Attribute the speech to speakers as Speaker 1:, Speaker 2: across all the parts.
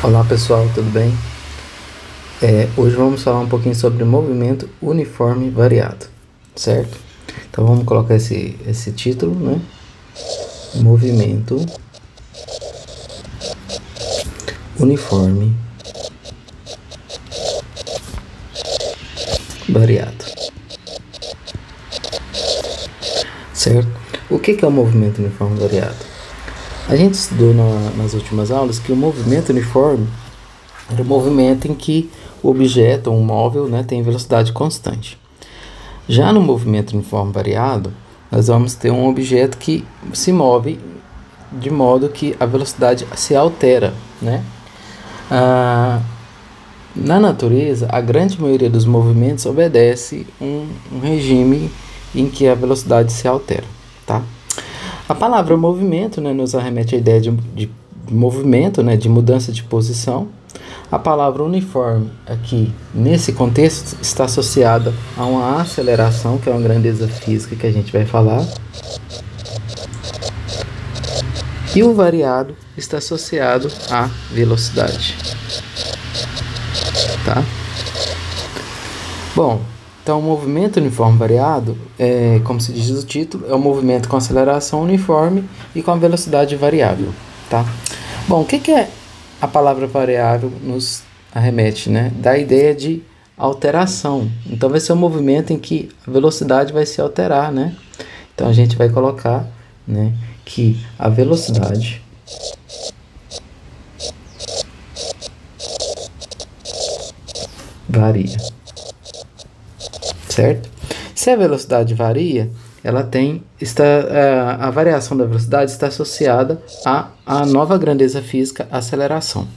Speaker 1: Olá pessoal, tudo bem? Hoje vamos falar um pouquinho sobre movimento uniforme variado, certo? Então vamos colocar esse título, né? Movimento uniforme variado, certo? O que é o movimento uniforme variado? A gente estudou nas últimas aulas que o movimento uniforme era o movimento em que o objeto ou um móvel, né, tem velocidade constante. Já no movimento uniforme variado, nós vamos ter um objeto que se move de modo que a velocidade se altera, né? Na natureza, a grande maioria dos movimentos obedece um regime em que a velocidade se altera, tá? A palavra movimento, né, nos arremete à ideia de movimento, né, de mudança de posição. A palavra uniforme aqui, nesse contexto, está associada a uma aceleração, que é uma grandeza física que a gente vai falar. E o variado está associado à velocidade. Tá? Bom, então o movimento uniforme variado, como se diz no título, é um movimento com aceleração uniforme e com a velocidade variável. Tá? Bom, o que é a palavra variável nos arremete, né? Da ideia de alteração. Então vai ser um movimento em que a velocidade vai se alterar, né? Então a gente vai colocar, né, que a velocidade varia, certo? Se a velocidade varia, a variação da velocidade está associada à nova grandeza física, aceleração.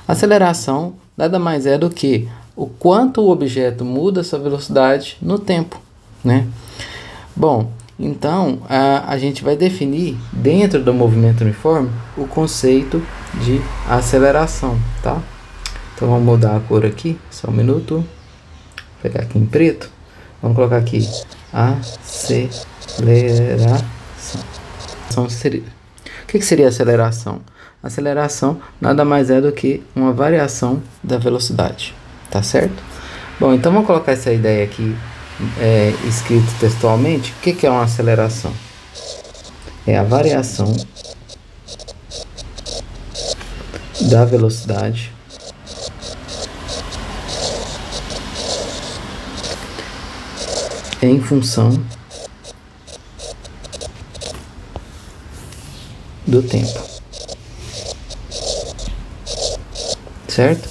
Speaker 1: Aceleração nada mais é do que o quanto o objeto muda sua velocidade no tempo, né? Bom, então a gente vai definir dentro do movimento uniforme o conceito de aceleração, tá? Então vamos mudar a cor aqui, só um minuto. Vou pegar aqui em preto. Vamos colocar aqui aceleração. O que seria aceleração? Aceleração nada mais é do que uma variação da velocidade, tá certo? Bom, então vamos colocar essa ideia aqui escrito textualmente. O que é uma aceleração? É a variação da velocidade em função do tempo, certo?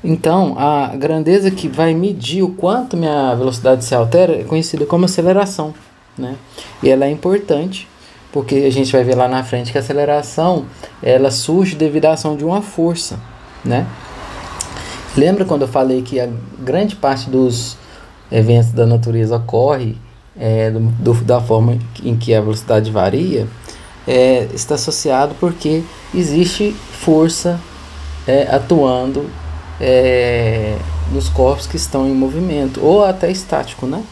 Speaker 1: Então, a grandeza que vai medir o quanto minha velocidade se altera é conhecida como aceleração, né? E ela é importante porque a gente vai ver lá na frente que a aceleração ela surge devido à ação de uma força, né? Lembra quando eu falei que a grande parte dos eventos da natureza ocorre da forma em que a velocidade varia? Está associado porque existe força atuando nos corpos que estão em movimento ou até estático, né?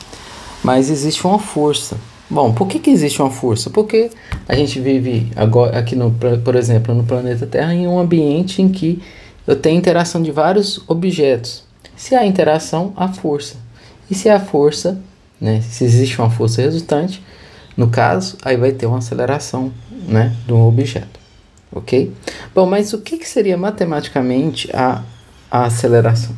Speaker 1: Mas existe uma força. Bom, por que existe uma força? Porque a gente vive agora aqui por exemplo, no planeta Terra em um ambiente em que eu tenho interação de vários objetos. Se há interação, há força. E se há força, né, se existe uma força resultante, no caso, aí vai ter uma aceleração, né, de um objeto, ok? Bom, mas o que seria matematicamente a aceleração?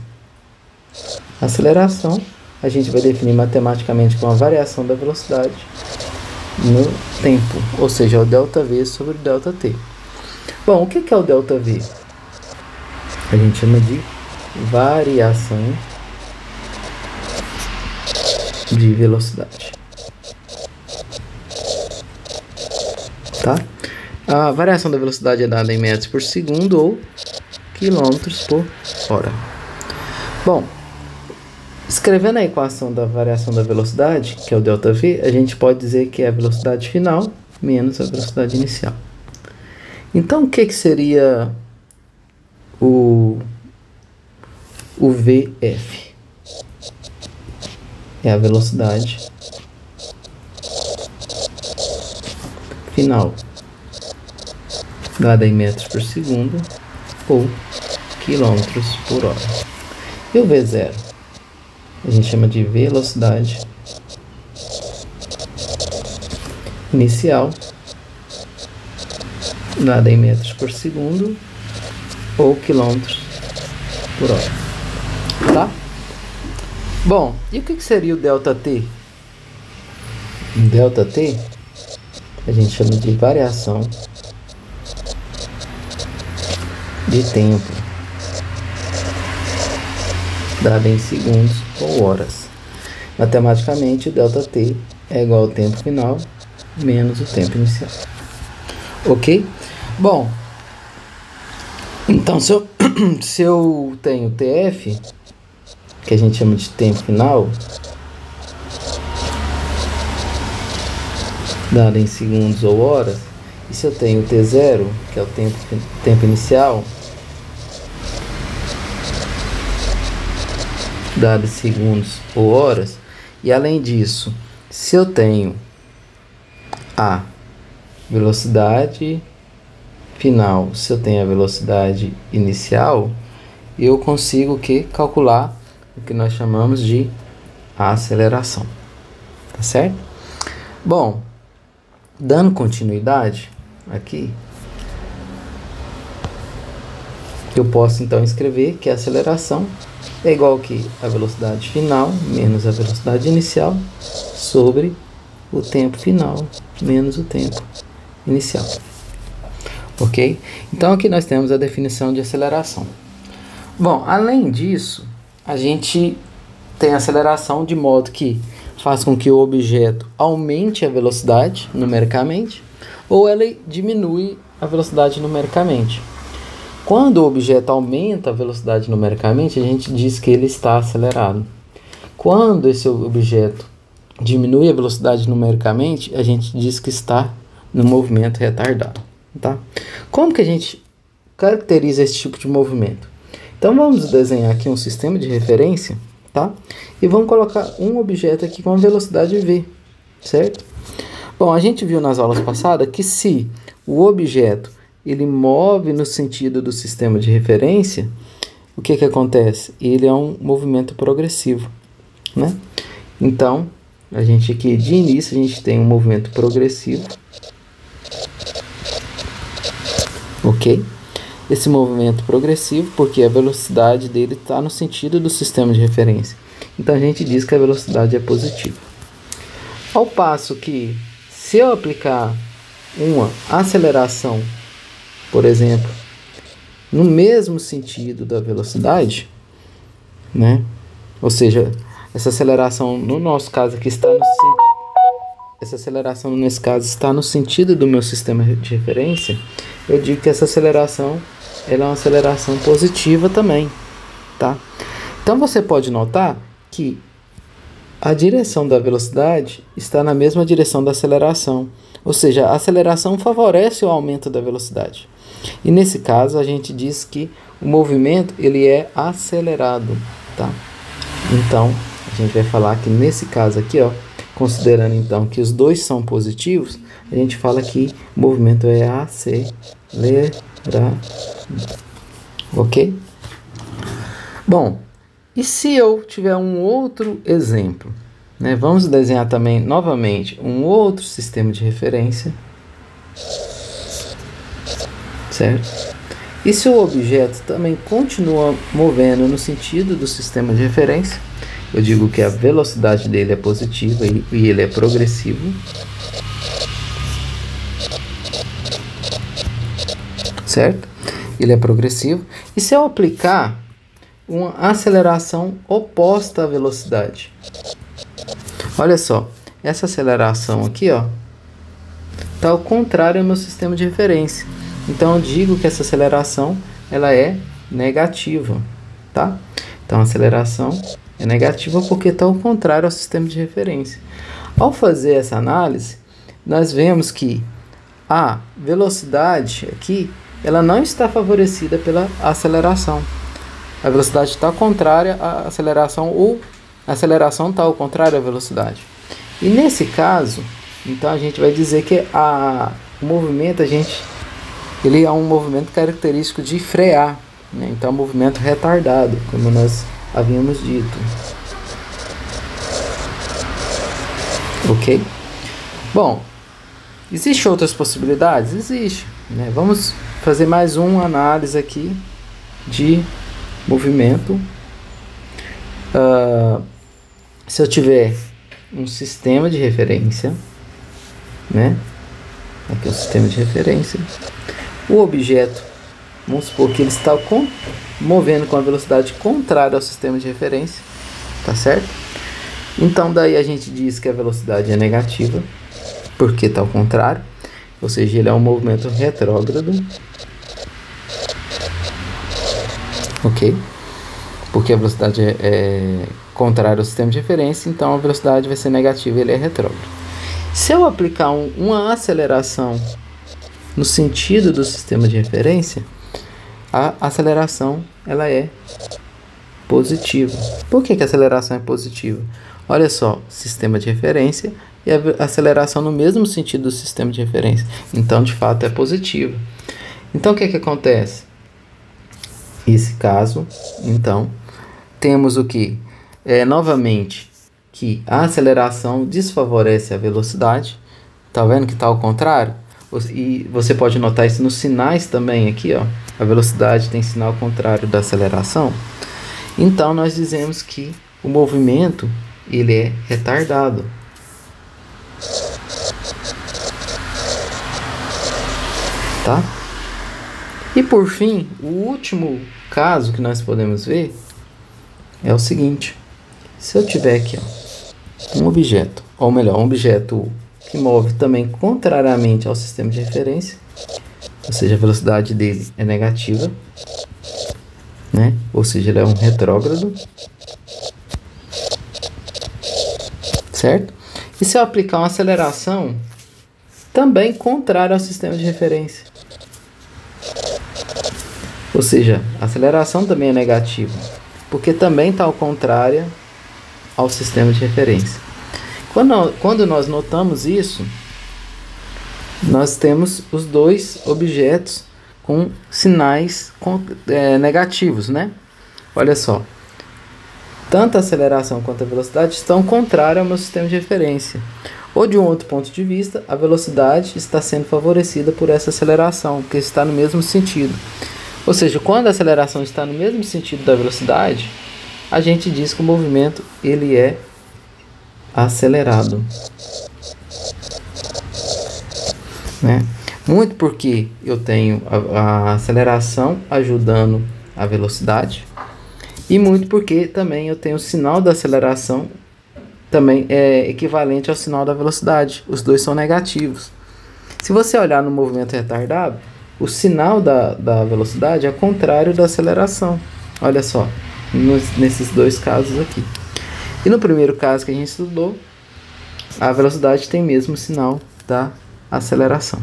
Speaker 1: A aceleração a gente vai definir matematicamente como a variação da velocidade no tempo, ou seja, o ΔV sobre o ΔT. Bom, o que é o ΔV? A gente chama de variação de velocidade, tá? A variação da velocidade é dada em metros por segundo ou quilômetros por hora. Bom, escrevendo a equação da variação da velocidade, que é o ΔV, a gente pode dizer que é a velocidade final menos a velocidade inicial. Então, o que seria o VF? É a velocidade final dada em metros por segundo ou quilômetros por hora. E o V0? A gente chama de velocidade inicial, dada em metros por segundo ou quilômetros por hora, tá? Bom, e o que seria o ΔT? ΔT a gente chama de variação de tempo, dada em segundos ou horas. Matematicamente, o ΔT é igual ao tempo final menos o tempo inicial. Ok? Bom, então se eu tenho TF, que a gente chama de tempo final, dado em segundos ou horas, e se eu tenho T0, que é o tempo inicial, dado em segundos ou horas, e além disso, se eu tenho a velocidade final, se eu tenho a velocidade inicial, eu consigo calcular o que nós chamamos de aceleração, tá certo? Bom, dando continuidade aqui, eu posso então escrever que a aceleração é igual que a velocidade final menos a velocidade inicial sobre o tempo final menos o tempo inicial. Ok? Então aqui nós temos a definição de aceleração. Bom, além disso, a gente tem aceleração de modo que faz com que o objeto aumente a velocidade numericamente ou ela diminui a velocidade numericamente. Quando o objeto aumenta a velocidade numericamente, a gente diz que ele está acelerado. Quando esse objeto diminui a velocidade numericamente, a gente diz que está no movimento retardado, tá? Como que a gente caracteriza esse tipo de movimento? Então vamos desenhar aqui um sistema de referência, tá? E vamos colocar um objeto aqui com a velocidade v, certo? Bom, a gente viu nas aulas passadas que se o objeto ele move no sentido do sistema de referência, o que acontece? Ele é um movimento progressivo, né? Então, a gente aqui de início a gente tem um movimento progressivo, ok? Esse movimento progressivo porque a velocidade dele está no sentido do sistema de referência. Então a gente diz que a velocidade é positiva. Ao passo que se eu aplicar uma aceleração, por exemplo, no mesmo sentido da velocidade, né? Ou seja, essa aceleração no nosso caso aqui está no essa aceleração nesse caso está no sentido do meu sistema de referência, eu digo que essa aceleração ela é uma aceleração positiva também, tá? Então você pode notar que a direção da velocidade está na mesma direção da aceleração, ou seja, a aceleração favorece o aumento da velocidade. E nesse caso a gente diz que o movimento ele é acelerado, tá? Então a gente vai falar que nesse caso aqui, ó, considerando então que os dois são positivos, a gente fala que o movimento é acelerado, ok? Bom, e se eu tiver um outro exemplo, né? Vamos desenhar também novamente um outro sistema de referência, certo? E se o objeto também continua movendo no sentido do sistema de referência, eu digo que a velocidade dele é positiva e ele é progressivo, certo? Ele é progressivo. E se eu aplicar uma aceleração oposta à velocidade, olha só, essa aceleração aqui, ó, está ao contrário ao meu sistema de referência. Então eu digo que essa aceleração ela é negativa, tá? Então a aceleração é negativa porque está ao contrário ao sistema de referência. Ao fazer essa análise, nós vemos que a velocidade aqui ela não está favorecida pela aceleração. A velocidade está contrária à aceleração ou a aceleração está ao contrário à velocidade. E nesse caso, então a gente vai dizer que o movimento ele é um movimento característico de frear, né? Então, movimento retardado, como nós havíamos dito. Ok? Bom, existem outras possibilidades? Existe, né? Vamos fazer mais uma análise aqui de movimento. Se eu tiver um sistema de referência, né? Aqui é o sistema de referência. O objeto, vamos supor que ele está movendo com a velocidade contrária ao sistema de referência, tá certo? Então daí a gente diz que a velocidade é negativa, porque está ao contrário, ou seja, ele é um movimento retrógrado, ok? Porque a velocidade é contrária ao sistema de referência, então a velocidade vai ser negativa e ele é retrógrado. Se eu aplicar uma aceleração no sentido do sistema de referência, a aceleração ela é positiva. Por que a aceleração é positiva? Olha só, sistema de referência e a aceleração no mesmo sentido do sistema de referência. Então, de fato, é positiva. Então, o que acontece? Nesse caso, então, temos o que? Novamente, que a aceleração desfavorece a velocidade. Tá vendo que está ao contrário? E você pode notar isso nos sinais também aqui, ó. A velocidade tem sinal contrário da aceleração. Então, nós dizemos que o movimento ele é retardado. Tá? E por fim, o último caso que nós podemos ver é o seguinte. Se eu tiver aqui ó, um objeto, ou melhor, um objeto que move também contrariamente ao sistema de referência, ou seja, a velocidade dele é negativa, né? Ou seja, ele é um retrógrado, certo? E se eu aplicar uma aceleração também contrária ao sistema de referência, ou seja, a aceleração também é negativa, porque também está ao contrário ao sistema de referência. Quando nós notamos isso, nós temos os dois objetos com sinais negativos, né? Olha só, tanto a aceleração quanto a velocidade estão contrárias ao meu sistema de referência. Ou de um outro ponto de vista, a velocidade está sendo favorecida por essa aceleração, porque está no mesmo sentido. Ou seja, quando a aceleração está no mesmo sentido da velocidade, a gente diz que o movimento ele é acelerado, né? Muito porque eu tenho a aceleração ajudando a velocidade e muito porque também eu tenho o sinal da aceleração também é equivalente ao sinal da velocidade. Os dois são negativos. Se você olhar no movimento retardado, o sinal da velocidade é contrário da aceleração. Olha só, nesses dois casos aqui. E no primeiro caso que a gente estudou, a velocidade tem mesmo o sinal da aceleração.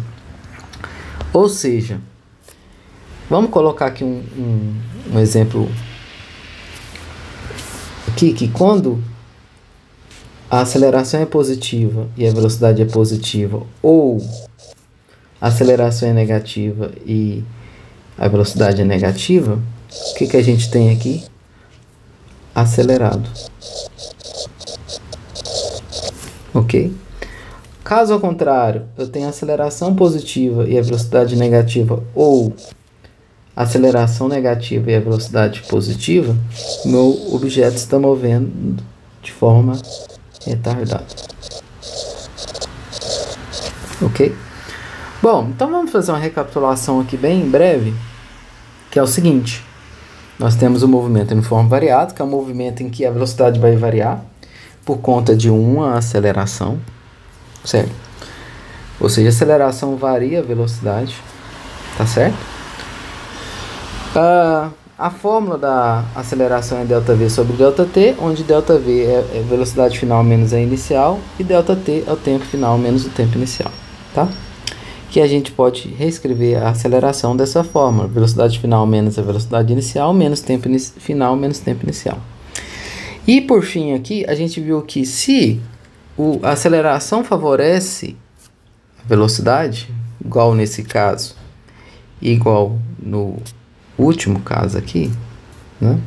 Speaker 1: Ou seja, vamos colocar aqui um exemplo aqui, que quando a aceleração é positiva e a velocidade é positiva, ou a aceleração é negativa e a velocidade é negativa, o que a gente tem aqui? Acelerado. Ok? Caso ao contrário, eu tenho aceleração positiva e a velocidade negativa, ou aceleração negativa e a velocidade positiva, meu objeto está movendo de forma retardada. Ok? Bom, então vamos fazer uma recapitulação aqui bem breve, que é o seguinte. Nós temos o movimento uniforme variado, que é um movimento em que a velocidade vai variar por conta de uma aceleração, certo? Ou seja, a aceleração varia a velocidade, tá certo? A fórmula da aceleração é ΔV sobre ΔT, onde ΔV é a velocidade final menos a inicial e ΔT é o tempo final menos o tempo inicial, tá? Que a gente pode reescrever a aceleração dessa forma: velocidade final menos a velocidade inicial menos tempo final menos tempo inicial. E por fim aqui a gente viu que se a aceleração favorece a velocidade, igual nesse caso, igual no último caso aqui, né,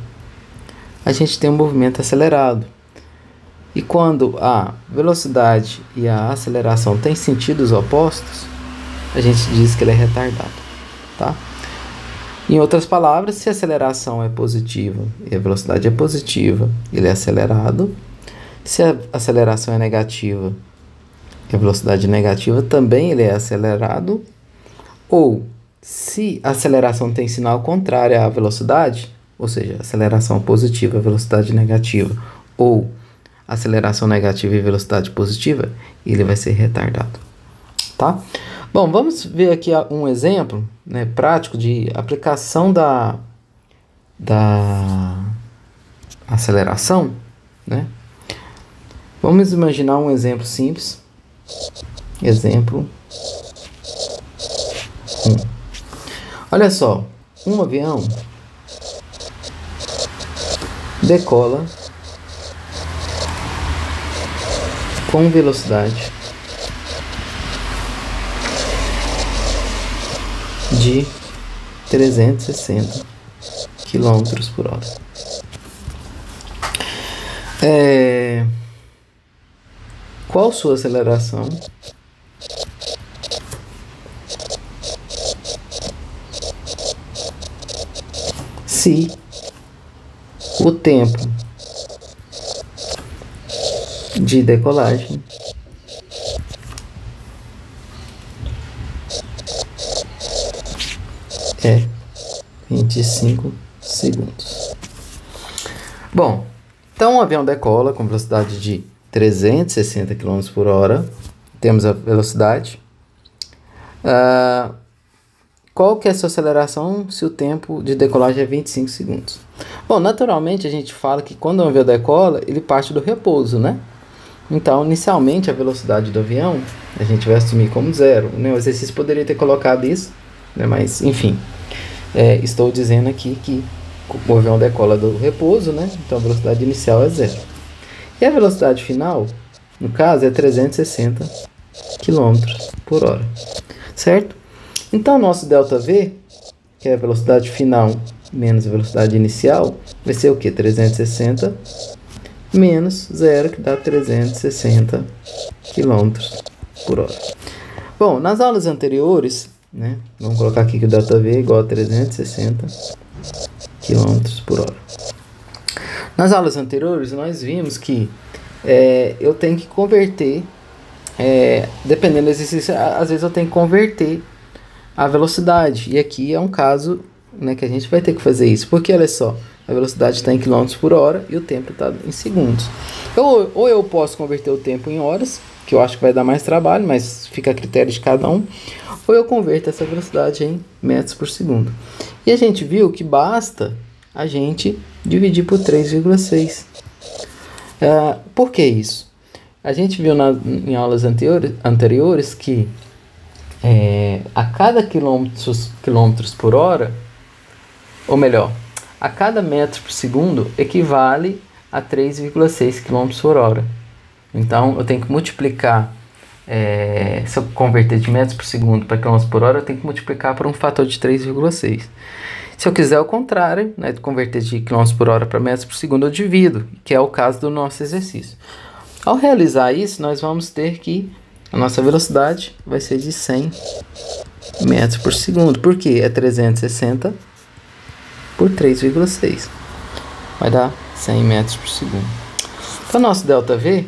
Speaker 1: a gente tem um movimento acelerado. E quando a velocidade e a aceleração têm sentidos opostos, a gente diz que ele é retardado, tá? Em outras palavras, se a aceleração é positiva e a velocidade é positiva, ele é acelerado. Se a aceleração é negativa e a velocidade é negativa, também ele é acelerado. Ou, se a aceleração tem sinal contrário à velocidade, ou seja, aceleração positiva, velocidade negativa, ou aceleração negativa e velocidade positiva, ele vai ser retardado, tá? Bom, vamos ver aqui um exemplo, né, prático de aplicação da aceleração, né? Vamos imaginar um exemplo simples. Exemplo 1. Olha só, um avião decola com velocidade de 360 km por hora. Qual sua aceleração? Se o tempo de decolagem é 25 segundos. Bom, então o avião decola com velocidade de 360 km por hora. Temos a velocidade. Qual que é a sua aceleração se o tempo de decolagem é 25 segundos? Bom, naturalmente a gente fala que quando o avião decola, ele parte do repouso, né? Então, inicialmente, a velocidade do avião, a gente vai assumir como zero, né? O exercício poderia ter colocado isso, né? Mas, enfim, estou dizendo aqui que o avião decola do repouso, né? Então, a velocidade inicial é zero. E a velocidade final, no caso, é 360 km por hora, certo? Então, nosso ΔV, que é a velocidade final menos a velocidade inicial, vai ser o quê? 360 menos 0, que dá 360 km por hora. Bom, nas aulas anteriores, né, vamos colocar aqui que o ΔV é igual a 360 km por hora. Nas aulas anteriores, nós vimos que eu tenho que converter, dependendo do exercício, às vezes eu tenho que converter a velocidade. E aqui é um caso, né, que a gente vai ter que fazer isso. Porque, olha só, a velocidade está em km por hora e o tempo está em segundos. Ou eu posso converter o tempo em horas, que eu acho que vai dar mais trabalho, mas fica a critério de cada um. Ou eu converto essa velocidade em metros por segundo. E a gente viu que basta a gente dividir por 3,6. Por que isso? A gente viu em aulas anteriores que a cada quilômetros por hora, ou melhor, a cada metro por segundo equivale a 3,6 km por hora. Então, eu tenho que multiplicar, se eu converter de metros por segundo para km por hora, eu tenho que multiplicar por um fator de 3,6. Se eu quiser o contrário, né, de converter de km por hora para metros por segundo, eu divido, que é o caso do nosso exercício. Ao realizar isso, nós vamos ter que a nossa velocidade vai ser de 100 metros por segundo. Por quê? É 360 por 3,6. Vai dar 100 metros por segundo. Então, nosso ΔV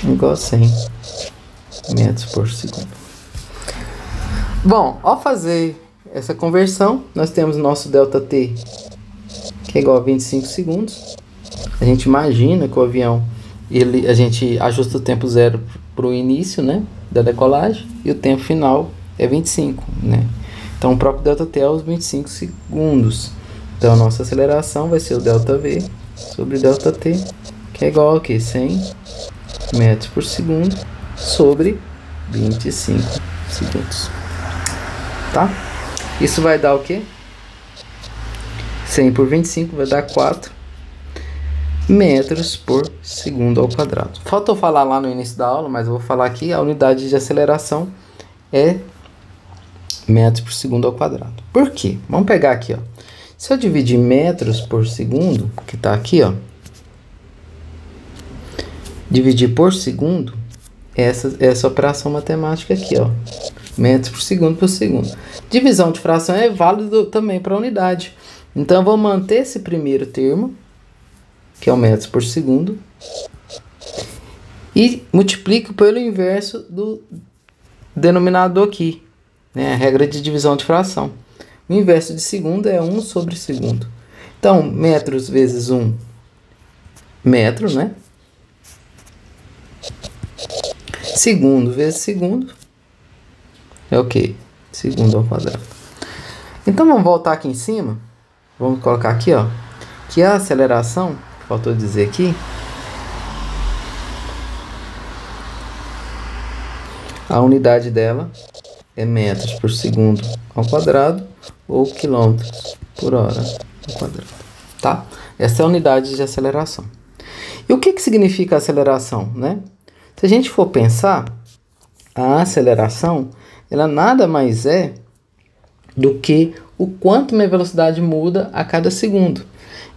Speaker 1: é igual a 100 metros por segundo. Bom, ao fazer essa conversão, nós temos nosso ΔT, que é igual a 25 segundos. A gente imagina que o avião, a gente ajusta o tempo zero para o início, né, da decolagem, e o tempo final é 25, né? Então, o próprio ΔT é os 25 segundos. Então, a nossa aceleração vai ser o ΔV sobre ΔT, que é igual a quê? 100 metros por segundo sobre 25 segundos. Tá? Isso vai dar o quê? 100 por 25 vai dar 4 metros por segundo ao quadrado. Faltou falar lá no início da aula, mas eu vou falar aqui. A unidade de aceleração é metros por segundo ao quadrado. Por quê? Vamos pegar aqui, ó. Se eu dividir metros por segundo, que está aqui, ó, dividir por segundo, essa operação matemática aqui, ó, metros por segundo. Divisão de fração é válido também para unidade. Então, eu vou manter esse primeiro termo, que é o metros por segundo, e multiplico pelo inverso do denominador aqui, né? A regra de divisão de fração. O inverso de segundo é 1 sobre segundo. Então, metros vezes 1, metro, né? Segundo vezes segundo é o quê? Segundo ao quadrado. Então, vamos voltar aqui em cima. Vamos colocar aqui, ó, que a aceleração, faltou dizer aqui, a unidade dela é metros por segundo ao quadrado ou quilômetros por hora ao quadrado, tá? Essa é a unidade de aceleração. E o que significa aceleração, né? Se a gente for pensar, a aceleração, ela nada mais é do que o quanto minha velocidade muda a cada segundo.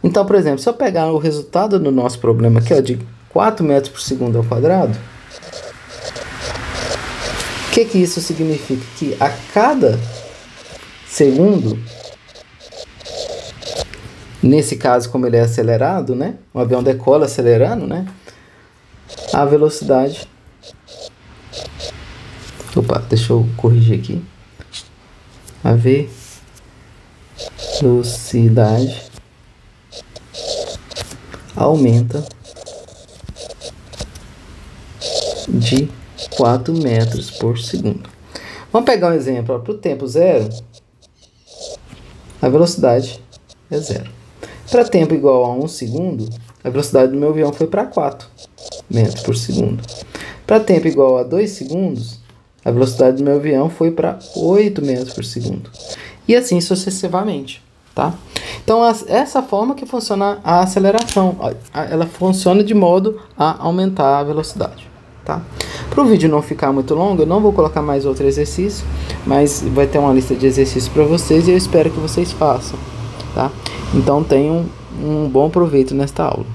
Speaker 1: Então, por exemplo, se eu pegar o resultado do nosso problema aqui, ó, de 4 metros por segundo ao quadrado, o que isso significa? Que a cada segundo, nesse caso, como ele é acelerado, né? O avião decola acelerando, né? A velocidade... Opa, deixa eu corrigir aqui. A velocidade aumenta de 4 metros por segundo. Vamos pegar um exemplo. Para o tempo zero, a velocidade é zero. Para tempo igual a 1 segundo, a velocidade do meu avião foi para 4 metros por segundo. Para tempo igual a 2 segundos, a velocidade do meu avião foi para 8 metros por segundo. E assim sucessivamente, tá? Então, essa forma que funciona a aceleração. Ela funciona de modo a aumentar a velocidade, tá? Para o vídeo não ficar muito longo, eu não vou colocar mais outro exercício, mas vai ter uma lista de exercícios para vocês e eu espero que vocês façam, tá? Então, tenham um bom proveito nesta aula.